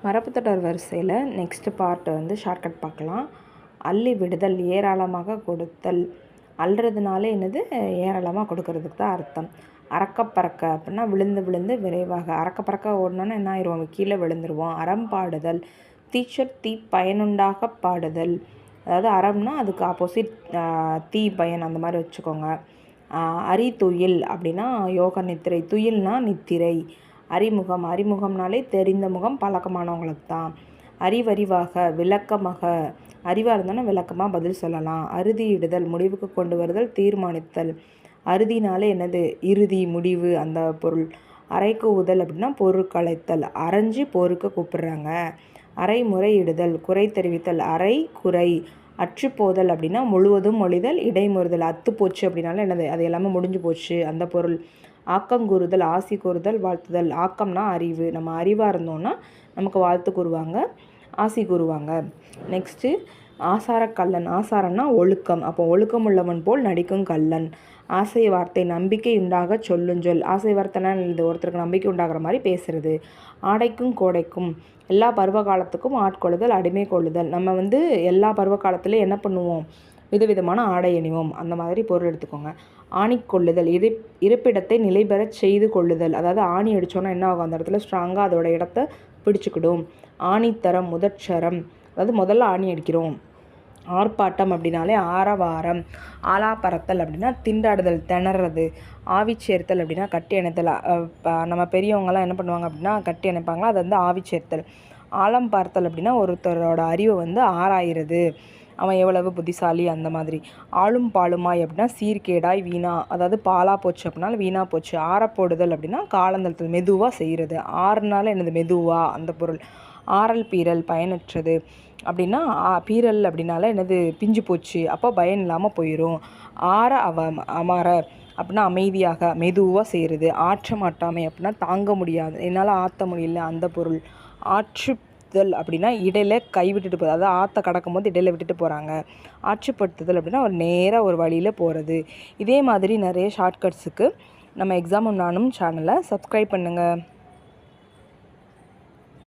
மரபுத்தொடர் வரிசையில் next part shortcut பார்க்கலாம். அள்ளி விடுதல், ஏராளமாக கொடுத்தல். அள்ளுறதுனால என்னது, ஏராளமாக கொடுக்கறதுக்கு தான் அர்த்தம். அறக்க பறக்க அப்படின்னா விழுந்து விழுந்து விரைவாக. அறக்க பறக்க ஓடணுன்னா என்ன ஆயிடுவோம், கீழே விழுந்துருவோம். அறம் பாடுதல், தீச்சர் தீ பயனுண்டாக பாடுதல். அதாவது அறம்னா அதுக்கு ஆப்போசிட் தீ பயன், அந்த மாதிரி வச்சுக்கோங்க. துயில் அப்படின்னா யோக நித்திரை, துயில்னா நித்திரை. அறிமுகம், அறிமுகம்னாலே தெரிந்த முகம், பழக்கமானவங்களுக்கு தான். அறிவறிவாக, விளக்கமாக. அறிவாக இருந்தோன்னா விளக்கமாக பதில் சொல்லலாம். அறுதியிடுதல், முடிவுக்கு கொண்டு வருதல், தீர்மானித்தல். அறுதினாலே என்னது, இறுதி, முடிவு, அந்த பொருள். அறைக்கு ஊதல் அப்படின்னா பொருட்களைத்தல். அரைஞ்சி போருக்கு கூப்பிடுறாங்க. அரை முறையிடுதல், குறை தெரிவித்தல். அரை குறை. அற்றுப்போதல் அப்படின்னா முழுவதும் மொழிதல், இடைமுறுதல். அத்து போச்சு அப்படின்னாலும் என்னது, அது எல்லாமே முடிஞ்சு போச்சு, அந்த பொருள். ஆக்கங்கூறுதல், ஆசி கூறுதல், வாழ்த்துதல். ஆக்கம்னா அறிவு. நம்ம அறிவாக இருந்தோம்னா நமக்கு வாழ்த்து கூறுவாங்க, ஆசி கூறுவாங்க. நெக்ஸ்ட்டு ஆசார கல்லன். ஆசாரம்னா ஒழுக்கம். அப்போ ஒழுக்கம் உள்ளவன் போல் நடிக்கும் கல்லன். ஆசை வார்த்தை, நம்பிக்கை உண்டாக சொல்லுஞ்சொல். ஆசை வார்த்தைனா இது ஒருத்தருக்கு நம்பிக்கை உண்டாகிற மாதிரி பேசுறது. ஆடைக்கும் கோடைக்கும், எல்லா பருவ காலத்துக்கும் ஆட்கொள்ளுதல், அடிமை கொள்ளுதல். நம்ம எல்லா பருவ காலத்துலேயும் என்ன பண்ணுவோம், விதவிதமான ஆடை அணிவோம், அந்த மாதிரி பொருள் எடுத்துக்கோங்க. ஆணி கொள்ளுதல், இருப்பிடத்தை நிலை பெறச் செய்து கொள்ளுதல். அதாவது ஆணி அடித்தோன்னா என்ன ஆகும், அந்த இடத்துல ஸ்ட்ராங்காக அதோட இடத்த பிடிச்சிக்கிடும். ஆணித்தரம், முதற்சரம். அதாவது முதல்ல ஆணி அடிக்கிறோம். ஆர்ப்பாட்டம் அப்படின்னாலே ஆரவாரம். ஆலாப்பறத்தல் அப்படின்னா திண்டாடுதல், திணறது. ஆவி சேர்த்தல் அப்படின்னா கட்டி அணைத்தல். நம்ம பெரியவங்கலாம் என்ன பண்ணுவாங்க அப்படின்னா கட்டி அணைப்பாங்களா, அது ஆவி சேர்த்தல். ஆழம் பார்த்தல் அப்படின்னா ஒருத்தரோட அறிவை ஆராயிறது, அவன் எவ்வளவு புத்திசாலி, அந்த மாதிரி. ஆளும் பாலுமாய் அப்படின்னா சீர்கேடாய், வீணா. அதாவது பாலா போச்சு அப்படின்னாலும் வீணா போச்சு. ஆறப்போடுதல் அப்படின்னா காலந்தளத்தில் மெதுவாக செய்கிறது. ஆறுனால என்னது, மெதுவாக, அந்த பொருள். ஆறல் பீரல், பயனற்றது அப்படின்னா பீரல் அப்படின்னால என்னது, பிஞ்சு போச்சு, அப்போ பயன் இல்லாமல் போயிடும். ஆற அமர அப்படின்னா அமைதியாக, மெதுவாக செய்கிறது. ஆற்ற மாட்டாமை அப்படின்னா தாங்க முடியாது, என்னால் ஆற்ற முடியல, அந்த பொருள். ஆற்றுதல் அப்படின்னா இடையில கைவிட்டுட்டு போகுது, அதாவது ஆற்ற கடக்கும் போது இடையில விட்டுட்டு போகிறாங்க. ஆற்றுப்படுத்துதல் அப்படின்னா ஒரு நேராக ஒரு வழியில் போகிறது. இதே மாதிரி நிறைய ஷார்ட்கட்ஸுக்கு நம்ம எக்ஸாம் நானும் சேனலை சப்ஸ்கிரைப் பண்ணுங்கள்.